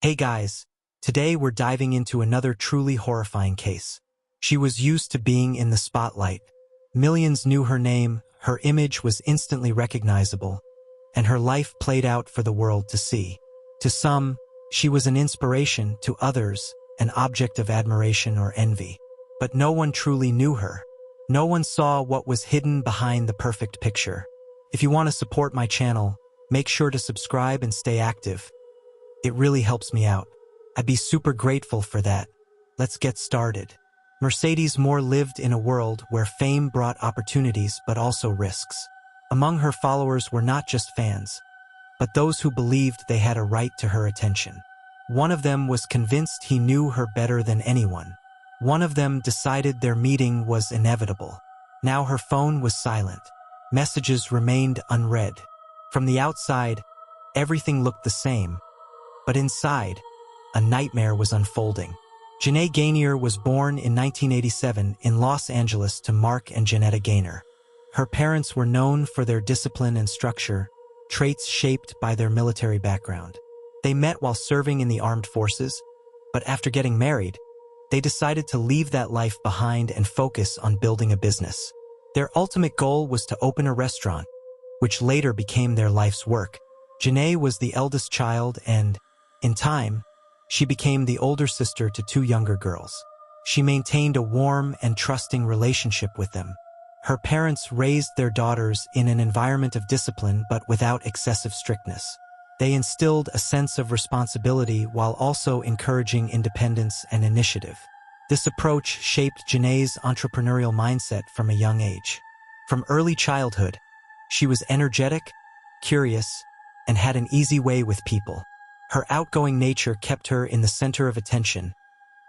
Hey guys, today we're diving into another truly horrifying case. She was used to being in the spotlight. Millions knew her name, her image was instantly recognizable, and her life played out for the world to see. To some, she was an inspiration, to others, an object of admiration or envy. But no one truly knew her. No one saw what was hidden behind the perfect picture. If you want to support my channel, make sure to subscribe and stay active. It really helps me out. I'd be super grateful for that. Let's get started. Mercedes Moore lived in a world where fame brought opportunities but also risks. Among her followers were not just fans, but those who believed they had a right to her attention. One of them was convinced he knew her better than anyone. One of them decided their meeting was inevitable. Now her phone was silent. Messages remained unread. From the outside, everything looked the same. But inside, a nightmare was unfolding. Janae Gainier was born in 1987 in Los Angeles to Mark and Janetta Gaynor. Her parents were known for their discipline and structure, traits shaped by their military background. They met while serving in the armed forces, but after getting married, they decided to leave that life behind and focus on building a business. Their ultimate goal was to open a restaurant, which later became their life's work. Janae was the eldest child and, in time, she became the older sister to two younger girls. She maintained a warm and trusting relationship with them. Her parents raised their daughters in an environment of discipline but without excessive strictness. They instilled a sense of responsibility while also encouraging independence and initiative. This approach shaped Janae's entrepreneurial mindset from a young age. From early childhood, she was energetic, curious, and had an easy way with people. Her outgoing nature kept her in the center of attention,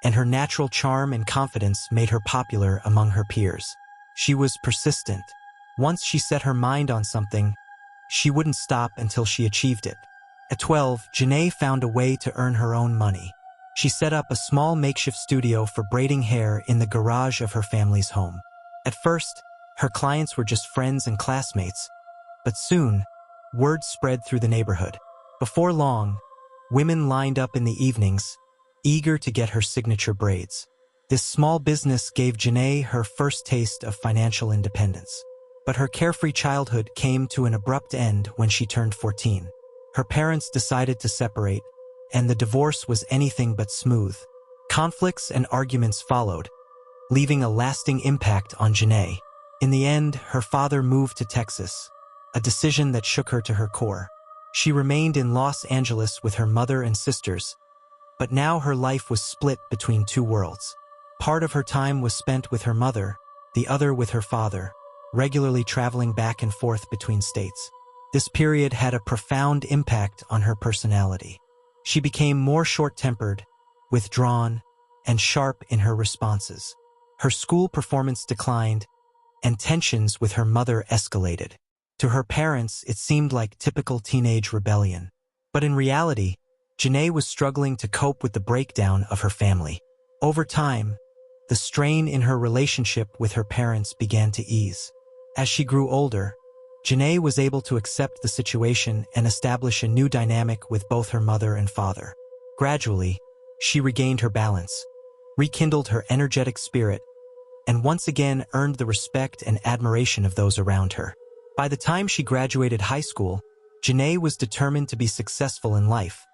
and her natural charm and confidence made her popular among her peers. She was persistent. Once she set her mind on something, she wouldn't stop until she achieved it. At 12, Janae found a way to earn her own money. She set up a small makeshift studio for braiding hair in the garage of her family's home. At first, her clients were just friends and classmates, but soon, word spread through the neighborhood. Before long, women lined up in the evenings, eager to get her signature braids. This small business gave Janae her first taste of financial independence. But her carefree childhood came to an abrupt end when she turned 14. Her parents decided to separate, and the divorce was anything but smooth. Conflicts and arguments followed, leaving a lasting impact on Janae. In the end, her father moved to Texas, a decision that shook her to her core. She remained in Los Angeles with her mother and sisters, but now her life was split between two worlds. Part of her time was spent with her mother, the other with her father, regularly traveling back and forth between states. This period had a profound impact on her personality. She became more short-tempered, withdrawn, and sharp in her responses. Her school performance declined, and tensions with her mother escalated. To her parents, it seemed like typical teenage rebellion. But in reality, Janae was struggling to cope with the breakdown of her family. Over time, the strain in her relationship with her parents began to ease. As she grew older, Janae was able to accept the situation and establish a new dynamic with both her mother and father. Gradually, she regained her balance, rekindled her energetic spirit, and once again earned the respect and admiration of those around her. By the time she graduated high school, Janae was determined to be successful in life,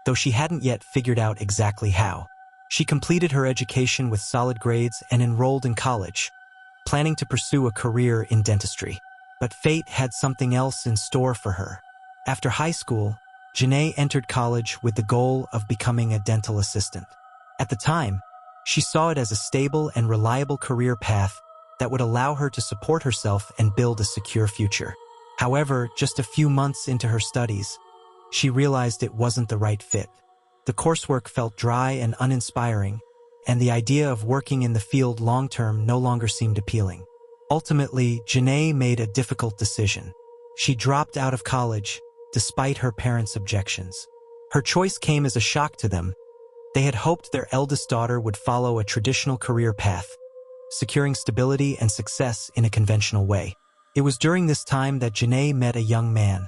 though she hadn't yet figured out exactly how. She completed her education with solid grades and enrolled in college, planning to pursue a career in dentistry. But fate had something else in store for her. After high school, Janae entered college with the goal of becoming a dental assistant. At the time, she saw it as a stable and reliable career path that would allow her to support herself and build a secure future. However, just a few months into her studies, she realized it wasn't the right fit. The coursework felt dry and uninspiring, and the idea of working in the field long-term no longer seemed appealing. Ultimately, Janae made a difficult decision. She dropped out of college, despite her parents' objections. Her choice came as a shock to them. They had hoped their eldest daughter would follow a traditional career path, securing stability and success in a conventional way. It was during this time that Janae met a young man,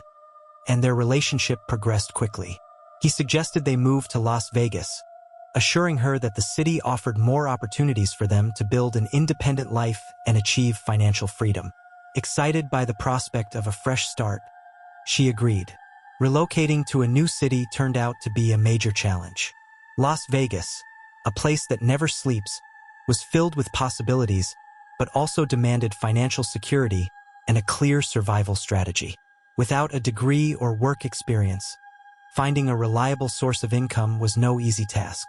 and their relationship progressed quickly. He suggested they move to Las Vegas, assuring her that the city offered more opportunities for them to build an independent life and achieve financial freedom. Excited by the prospect of a fresh start, she agreed. Relocating to a new city turned out to be a major challenge. Las Vegas, a place that never sleeps, was filled with possibilities, but also demanded financial security and a clear survival strategy. Without a degree or work experience, finding a reliable source of income was no easy task.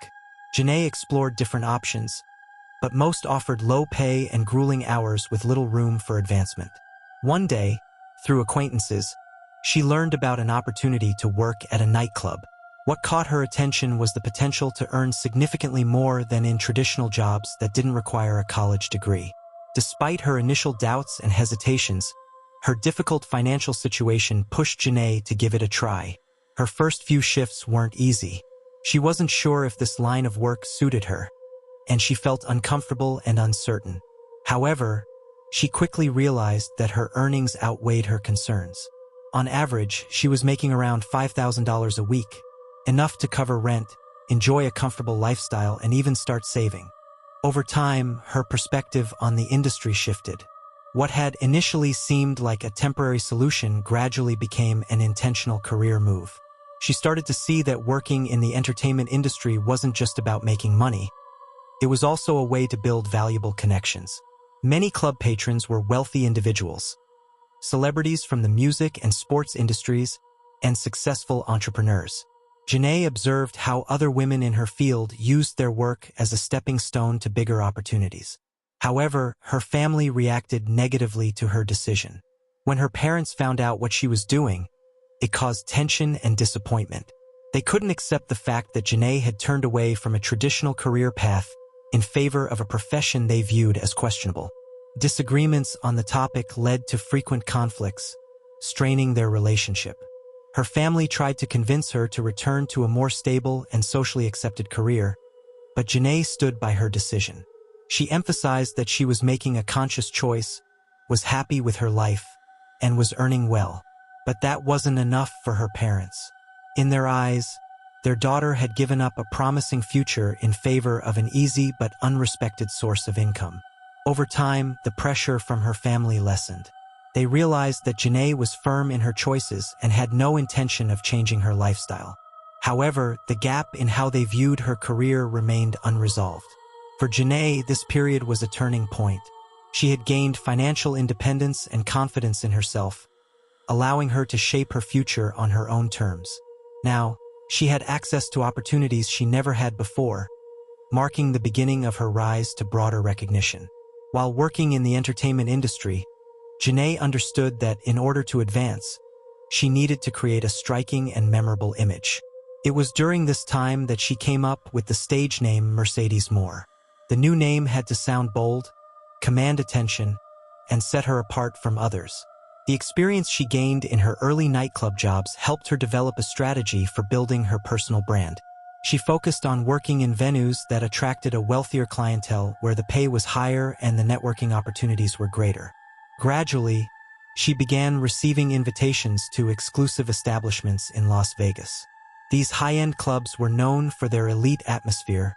Janae explored different options, but most offered low pay and grueling hours with little room for advancement. One day, through acquaintances, she learned about an opportunity to work at a nightclub. What caught her attention was the potential to earn significantly more than in traditional jobs that didn't require a college degree. Despite her initial doubts and hesitations, her difficult financial situation pushed Janae to give it a try. Her first few shifts weren't easy. She wasn't sure if this line of work suited her, and she felt uncomfortable and uncertain. However, she quickly realized that her earnings outweighed her concerns. On average, she was making around $5,000 a week, enough to cover rent, enjoy a comfortable lifestyle, and even start saving. Over time, her perspective on the industry shifted. What had initially seemed like a temporary solution gradually became an intentional career move. She started to see that working in the entertainment industry wasn't just about making money. It was also a way to build valuable connections. Many club patrons were wealthy individuals, celebrities from the music and sports industries, and successful entrepreneurs. Janae observed how other women in her field used their work as a stepping stone to bigger opportunities. However, her family reacted negatively to her decision. When her parents found out what she was doing, it caused tension and disappointment. They couldn't accept the fact that Janae had turned away from a traditional career path in favor of a profession they viewed as questionable. Disagreements on the topic led to frequent conflicts, straining their relationship. Her family tried to convince her to return to a more stable and socially accepted career, but Janae stood by her decision. She emphasized that she was making a conscious choice, was happy with her life, and was earning well. But that wasn't enough for her parents. In their eyes, their daughter had given up a promising future in favor of an easy but unrespected source of income. Over time, the pressure from her family lessened. They realized that Janae was firm in her choices and had no intention of changing her lifestyle. However, the gap in how they viewed her career remained unresolved. For Janae, this period was a turning point. She had gained financial independence and confidence in herself, allowing her to shape her future on her own terms. Now, she had access to opportunities she never had before, marking the beginning of her rise to broader recognition. While working in the entertainment industry, Janae understood that in order to advance, she needed to create a striking and memorable image. It was during this time that she came up with the stage name Mercedes Moore. The new name had to sound bold, command attention, and set her apart from others. The experience she gained in her early nightclub jobs helped her develop a strategy for building her personal brand. She focused on working in venues that attracted a wealthier clientele where the pay was higher and the networking opportunities were greater. Gradually, she began receiving invitations to exclusive establishments in Las Vegas. These high-end clubs were known for their elite atmosphere,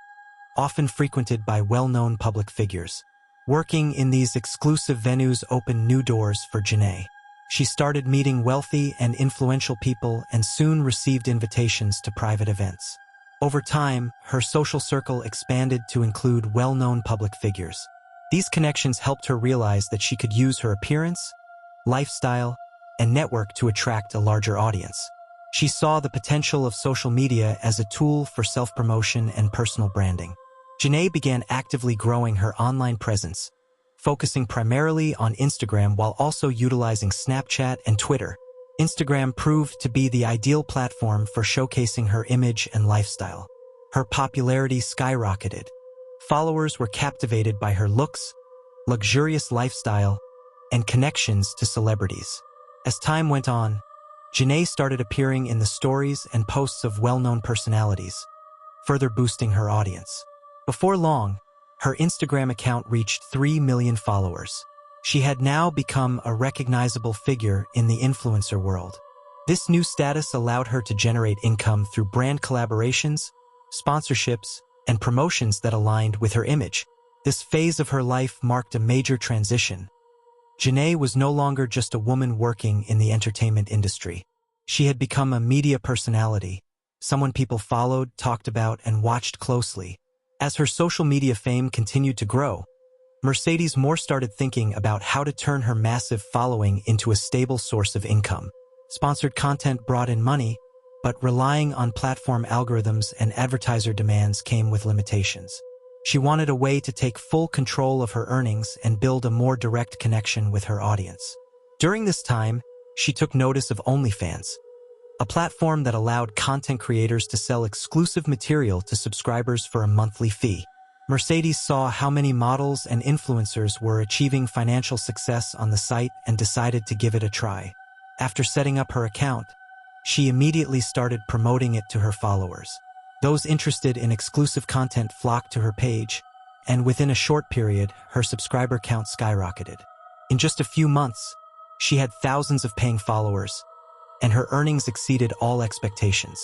often frequented by well-known public figures. Working in these exclusive venues opened new doors for Janae. She started meeting wealthy and influential people and soon received invitations to private events. Over time, her social circle expanded to include well-known public figures. These connections helped her realize that she could use her appearance, lifestyle, and network to attract a larger audience. She saw the potential of social media as a tool for self-promotion and personal branding. Janae began actively growing her online presence, focusing primarily on Instagram while also utilizing Snapchat and Twitter. Instagram proved to be the ideal platform for showcasing her image and lifestyle. Her popularity skyrocketed. Followers were captivated by her looks, luxurious lifestyle, and connections to celebrities. As time went on, Janae started appearing in the stories and posts of well-known personalities, further boosting her audience. Before long, her Instagram account reached 3 million followers. She had now become a recognizable figure in the influencer world. This new status allowed her to generate income through brand collaborations, sponsorships, and promotions that aligned with her image. This phase of her life marked a major transition. Janae was no longer just a woman working in the entertainment industry. She had become a media personality, someone people followed, talked about, and watched closely. As her social media fame continued to grow, Mercedes Moore started thinking about how to turn her massive following into a stable source of income. Sponsored content brought in money, but relying on platform algorithms and advertiser demands came with limitations. She wanted a way to take full control of her earnings and build a more direct connection with her audience. During this time, she took notice of OnlyFans, a platform that allowed content creators to sell exclusive material to subscribers for a monthly fee. Mercedes saw how many models and influencers were achieving financial success on the site and decided to give it a try. After setting up her account, she immediately started promoting it to her followers. Those interested in exclusive content flocked to her page, and within a short period, her subscriber count skyrocketed. In just a few months, she had thousands of paying followers, and her earnings exceeded all expectations.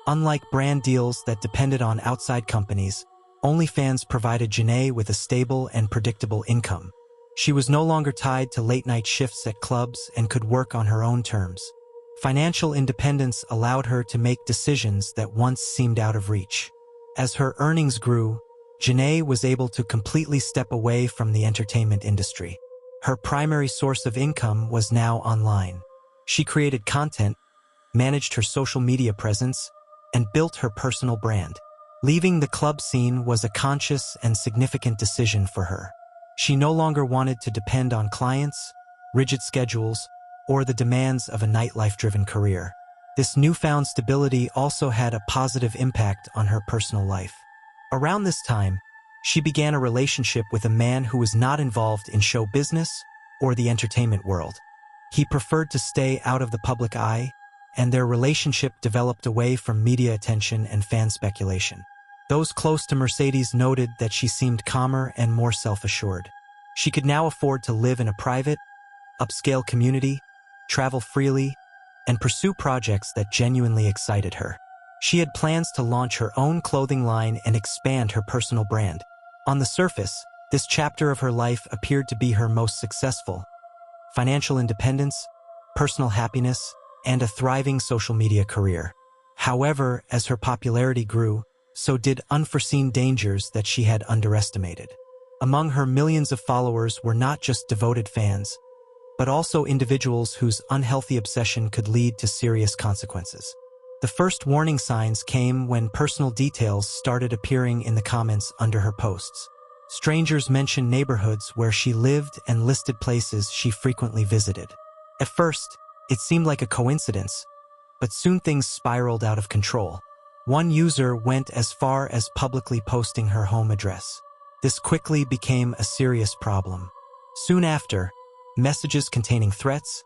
Unlike brand deals that depended on outside companies, OnlyFans provided Janae with a stable and predictable income. She was no longer tied to late-night shifts at clubs and could work on her own terms. Financial independence allowed her to make decisions that once seemed out of reach. As her earnings grew, Janae was able to completely step away from the entertainment industry. Her primary source of income was now online. She created content, managed her social media presence, and built her personal brand. Leaving the club scene was a conscious and significant decision for her. She no longer wanted to depend on clients, rigid schedules, or the demands of a nightlife-driven career. This newfound stability also had a positive impact on her personal life. Around this time, she began a relationship with a man who was not involved in show business or the entertainment world. He preferred to stay out of the public eye, and their relationship developed away from media attention and fan speculation. Those close to Mercedes noted that she seemed calmer and more self-assured. She could now afford to live in a private, upscale community, travel freely, and pursue projects that genuinely excited her. She had plans to launch her own clothing line and expand her personal brand. On the surface, this chapter of her life appeared to be her most successful. Financial independence, personal happiness, and a thriving social media career. However, as her popularity grew, so did unforeseen dangers that she had underestimated. Among her millions of followers were not just devoted fans, but also individuals whose unhealthy obsession could lead to serious consequences. The first warning signs came when personal details started appearing in the comments under her posts. Strangers mentioned neighborhoods where she lived and listed places she frequently visited. At first, it seemed like a coincidence, but soon things spiraled out of control. One user went as far as publicly posting her home address. This quickly became a serious problem. Soon after, messages containing threats,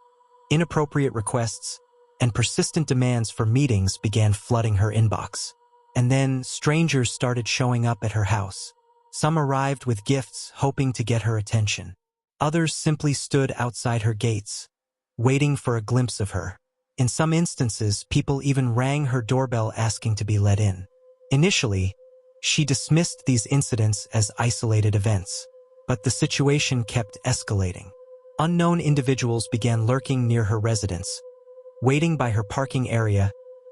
inappropriate requests, and persistent demands for meetings began flooding her inbox. And then strangers started showing up at her house. Some arrived with gifts, hoping to get her attention. Others simply stood outside her gates, waiting for a glimpse of her. In some instances, people even rang her doorbell asking to be let in. Initially, she dismissed these incidents as isolated events, but the situation kept escalating. Unknown individuals began lurking near her residence, waiting by her parking area,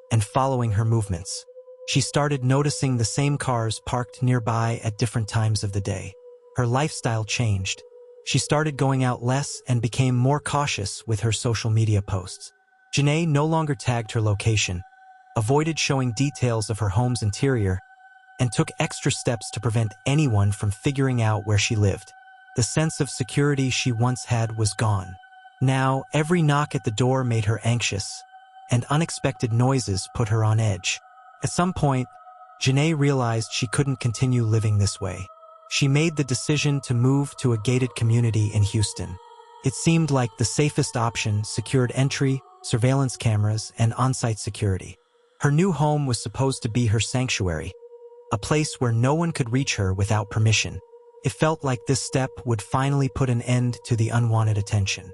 and following her movements. She started noticing the same cars parked nearby at different times of the day. Her lifestyle changed. She started going out less and became more cautious with her social media posts. Janae no longer tagged her location, avoided showing details of her home's interior, and took extra steps to prevent anyone from figuring out where she lived. The sense of security she once had was gone. Now, every knock at the door made her anxious, and unexpected noises put her on edge. At some point, Janae realized she couldn't continue living this way. She made the decision to move to a gated community in Houston. It seemed like the safest option: secured entry, surveillance cameras, and on-site security. Her new home was supposed to be her sanctuary, a place where no one could reach her without permission. It felt like this step would finally put an end to the unwanted attention.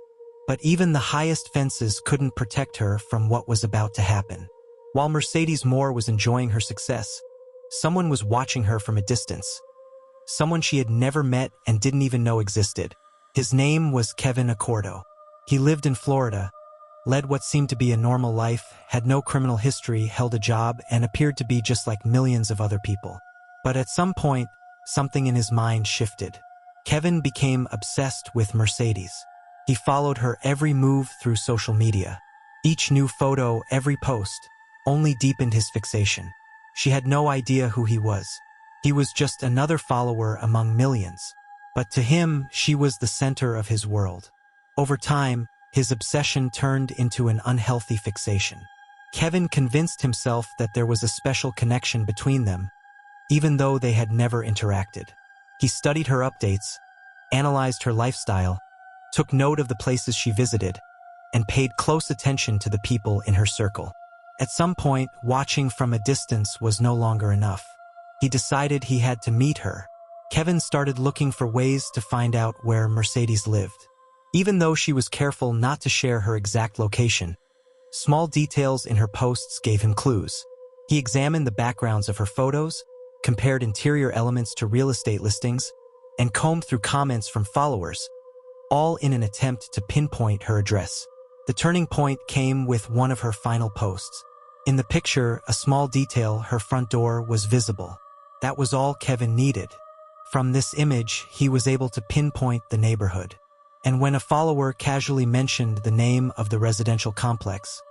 But even the highest fences couldn't protect her from what was about to happen. While Mercedes Moore was enjoying her success, someone was watching her from a distance. Someone she had never met and didn't even know existed. His name was Kevin Accordo. He lived in Florida, led what seemed to be a normal life, had no criminal history, held a job, and appeared to be just like millions of other people. But at some point, something in his mind shifted. Kevin became obsessed with Mercedes. He followed her every move through social media. Each new photo, every post, only deepened his fixation. She had no idea who he was. He was just another follower among millions. But to him, she was the center of his world. Over time, his obsession turned into an unhealthy fixation. Kevin convinced himself that there was a special connection between them, even though they had never interacted. He studied her updates, analyzed her lifestyle, took note of the places she visited, and paid close attention to the people in her circle. At some point, watching from a distance was no longer enough. He decided he had to meet her. Kevin started looking for ways to find out where Mercedes lived. Even though she was careful not to share her exact location, small details in her posts gave him clues. He examined the backgrounds of her photos, compared interior elements to real estate listings, and combed through comments from followers, all in an attempt to pinpoint her address. The turning point came with one of her final posts. In the picture, a small detail, her front door was visible. That was all Kevin needed. From this image, he was able to pinpoint the neighborhood. And when a follower casually mentioned the name of the residential complex,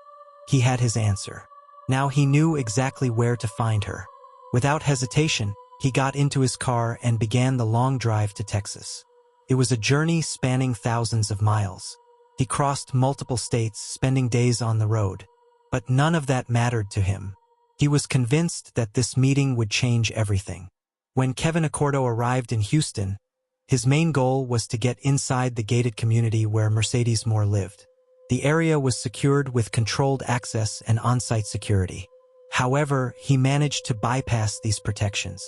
he had his answer. Now he knew exactly where to find her. Without hesitation, he got into his car and began the long drive to Texas. It was a journey spanning thousands of miles. He crossed multiple states, spending days on the road. But none of that mattered to him. He was convinced that this meeting would change everything. When Kevin Accordo arrived in Houston, his main goal was to get inside the gated community where Mercedes Moore lived. The area was secured with controlled access and on-site security. However, he managed to bypass these protections.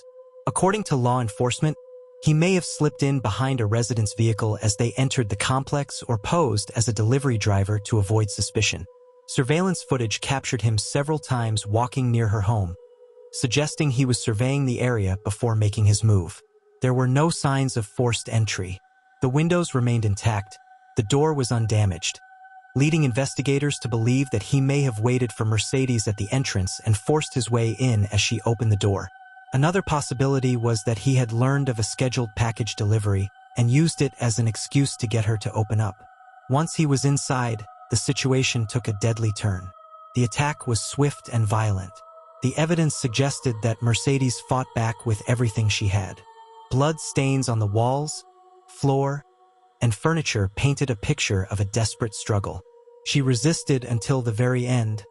According to law enforcement, he may have slipped in behind a resident's vehicle as they entered the complex or posed as a delivery driver to avoid suspicion. Surveillance footage captured him several times walking near her home, suggesting he was surveying the area before making his move. There were no signs of forced entry. The windows remained intact. The door was undamaged, leading investigators to believe that he may have waited for Mercedes at the entrance and forced his way in as she opened the door. Another possibility was that he had learned of a scheduled package delivery and used it as an excuse to get her to open up. Once he was inside, the situation took a deadly turn. The attack was swift and violent. The evidence suggested that Mercedes fought back with everything she had. Blood stains on the walls, floor, and furniture painted a picture of a desperate struggle. She resisted until the very end,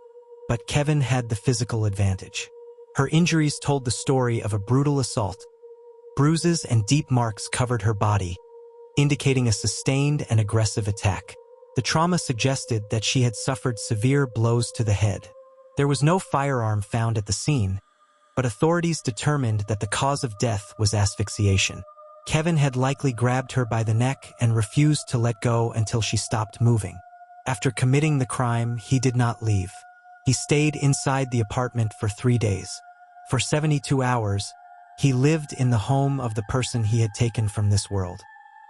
but Kevin had the physical advantage. Her injuries told the story of a brutal assault. Bruises and deep marks covered her body, indicating a sustained and aggressive attack. The trauma suggested that she had suffered severe blows to the head. There was no firearm found at the scene, but authorities determined that the cause of death was asphyxiation. Kevin had likely grabbed her by the neck and refused to let go until she stopped moving. After committing the crime, he did not leave. He stayed inside the apartment for 3 days. For 72 hours, he lived in the home of the person he had taken from this world.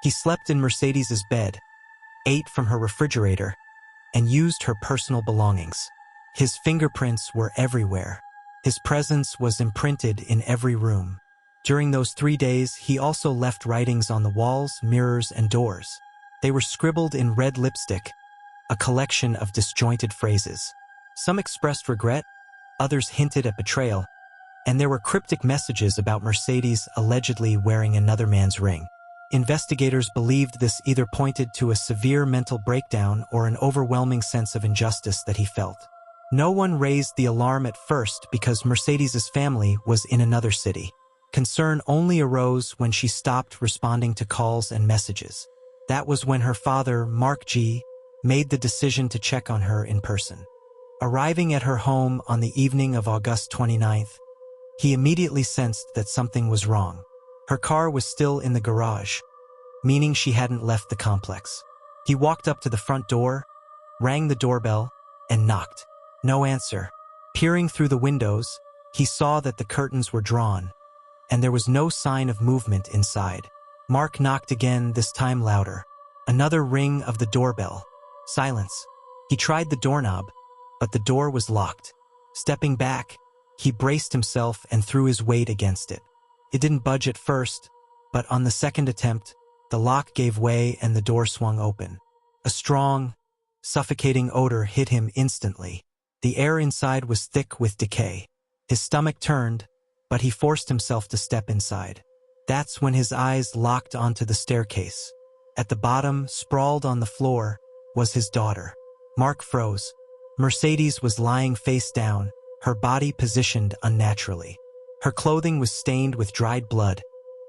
He slept in Mercedes's bed, ate from her refrigerator, and used her personal belongings. His fingerprints were everywhere. His presence was imprinted in every room. During those 3 days, he also left writings on the walls, mirrors, and doors. They were scribbled in red lipstick, a collection of disjointed phrases. Some expressed regret, others hinted at betrayal, and there were cryptic messages about Mercedes allegedly wearing another man's ring. Investigators believed this either pointed to a severe mental breakdown or an overwhelming sense of injustice that he felt. No one raised the alarm at first because Mercedes's family was in another city. Concern only arose when she stopped responding to calls and messages. That was when her father, Mark G., made the decision to check on her in person. Arriving at her home on the evening of August 29th, he immediately sensed that something was wrong. Her car was still in the garage, meaning she hadn't left the complex. He walked up to the front door, rang the doorbell, and knocked. No answer. Peering through the windows, he saw that the curtains were drawn, and there was no sign of movement inside. Mark knocked again, this time louder. Another ring of the doorbell. Silence. He tried the doorknob, but the door was locked. Stepping back, he braced himself and threw his weight against it. It didn't budge at first, but on the second attempt, the lock gave way and the door swung open. A strong, suffocating odor hit him instantly. The air inside was thick with decay. His stomach turned, but he forced himself to step inside. That's when his eyes locked onto the staircase. At the bottom, sprawled on the floor, was his daughter. Mark froze. Mercedes was lying face down, her body positioned unnaturally. Her clothing was stained with dried blood,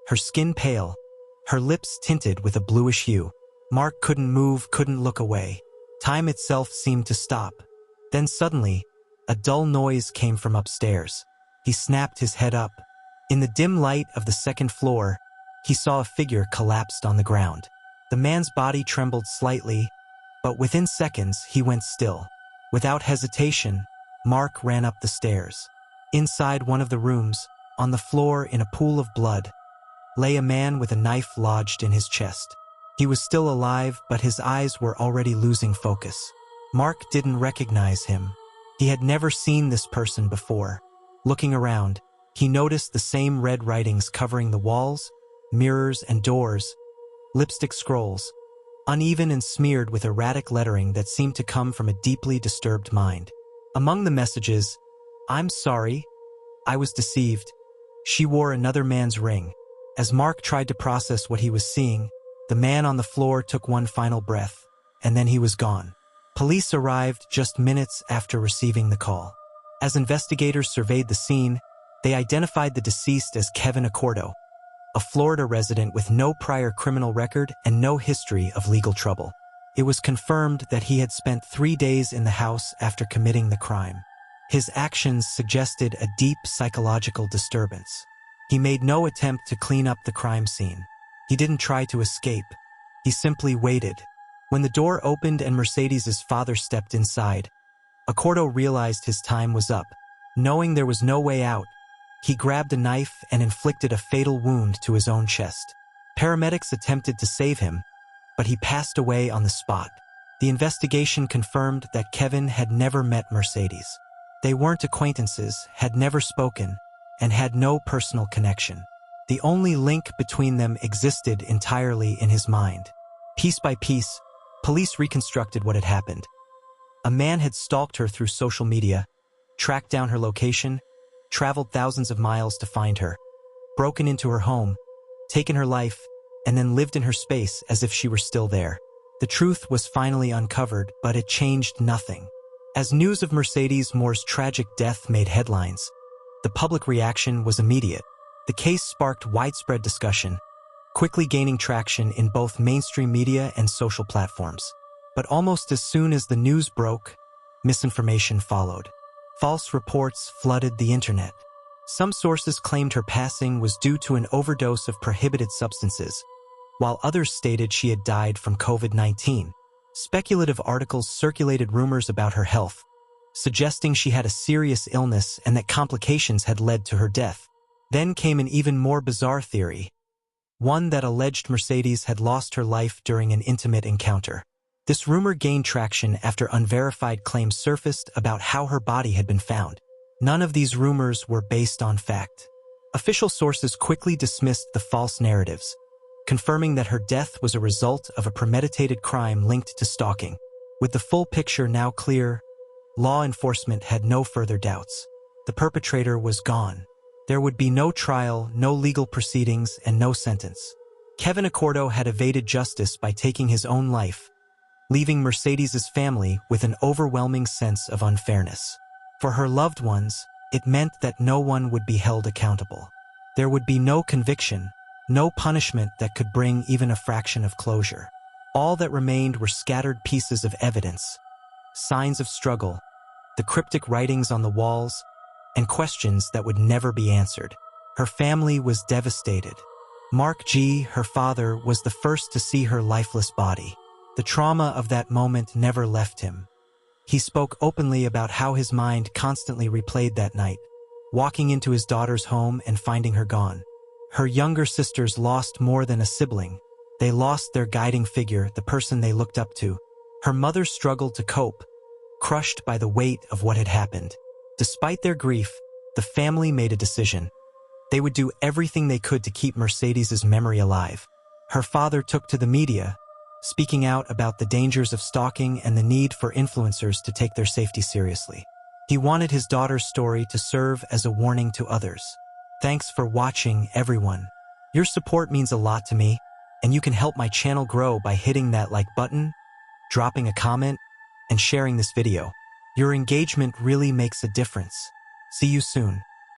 her skin pale, her lips tinted with a bluish hue. Mark couldn't move, couldn't look away. Time itself seemed to stop. Then suddenly, a dull noise came from upstairs. He snapped his head up. In the dim light of the second floor, he saw a figure collapsed on the ground. The man's body trembled slightly, but within seconds he went still. Without hesitation, Mark ran up the stairs. Inside one of the rooms, on the floor in a pool of blood, lay a man with a knife lodged in his chest. He was still alive, but his eyes were already losing focus. Mark didn't recognize him. He had never seen this person before. Looking around, he noticed the same red writings covering the walls, mirrors, and doors, lipstick scrolls, uneven and smeared with erratic lettering that seemed to come from a deeply disturbed mind. Among the messages, "I'm sorry, I was deceived. She wore another man's ring." As Mark tried to process what he was seeing, the man on the floor took one final breath, and then he was gone. Police arrived just minutes after receiving the call. As investigators surveyed the scene, they identified the deceased as Kevin Accordo, a Florida resident with no prior criminal record and no history of legal trouble. It was confirmed that he had spent 3 days in the house after committing the crime. His actions suggested a deep psychological disturbance. He made no attempt to clean up the crime scene. He didn't try to escape. He simply waited. When the door opened and Mercedes's father stepped inside, Accordo realized his time was up. Knowing there was no way out, he grabbed a knife and inflicted a fatal wound to his own chest. Paramedics attempted to save him, but he passed away on the spot. The investigation confirmed that Kevin had never met Mercedes. They weren't acquaintances, had never spoken, and had no personal connection. The only link between them existed entirely in his mind. Piece by piece, police reconstructed what had happened. A man had stalked her through social media, tracked down her location, traveled thousands of miles to find her, broken into her home, taken her life, and then lived in her space as if she were still there. The truth was finally uncovered, but it changed nothing. As news of Mercedes Moore's tragic death made headlines, the public reaction was immediate. The case sparked widespread discussion, quickly gaining traction in both mainstream media and social platforms. But almost as soon as the news broke, misinformation followed. False reports flooded the internet. Some sources claimed her passing was due to an overdose of prohibited substances, while others stated she had died from COVID-19. Speculative articles circulated rumors about her health, suggesting she had a serious illness and that complications had led to her death. Then came an even more bizarre theory, one that alleged Mercedes had lost her life during an intimate encounter. This rumor gained traction after unverified claims surfaced about how her body had been found. None of these rumors were based on fact. Official sources quickly dismissed the false narratives, confirming that her death was a result of a premeditated crime linked to stalking. With the full picture now clear, law enforcement had no further doubts. The perpetrator was gone. There would be no trial, no legal proceedings, and no sentence. Kevin Accordo had evaded justice by taking his own life, leaving Mercedes's family with an overwhelming sense of unfairness. For her loved ones, it meant that no one would be held accountable. There would be no conviction, no punishment that could bring even a fraction of closure. All that remained were scattered pieces of evidence, signs of struggle, the cryptic writings on the walls, and questions that would never be answered. Her family was devastated. Mark G., her father, was the first to see her lifeless body. The trauma of that moment never left him. He spoke openly about how his mind constantly replayed that night, walking into his daughter's home and finding her gone. Her younger sisters lost more than a sibling. They lost their guiding figure, the person they looked up to. Her mother struggled to cope, crushed by the weight of what had happened. Despite their grief, the family made a decision. They would do everything they could to keep Mercedes's memory alive. Her father took to the media, speaking out about the dangers of stalking and the need for influencers to take their safety seriously. He wanted his daughter's story to serve as a warning to others. Thanks for watching, everyone. Your support means a lot to me, and you can help my channel grow by hitting that like button, dropping a comment, and sharing this video. Your engagement really makes a difference. See you soon.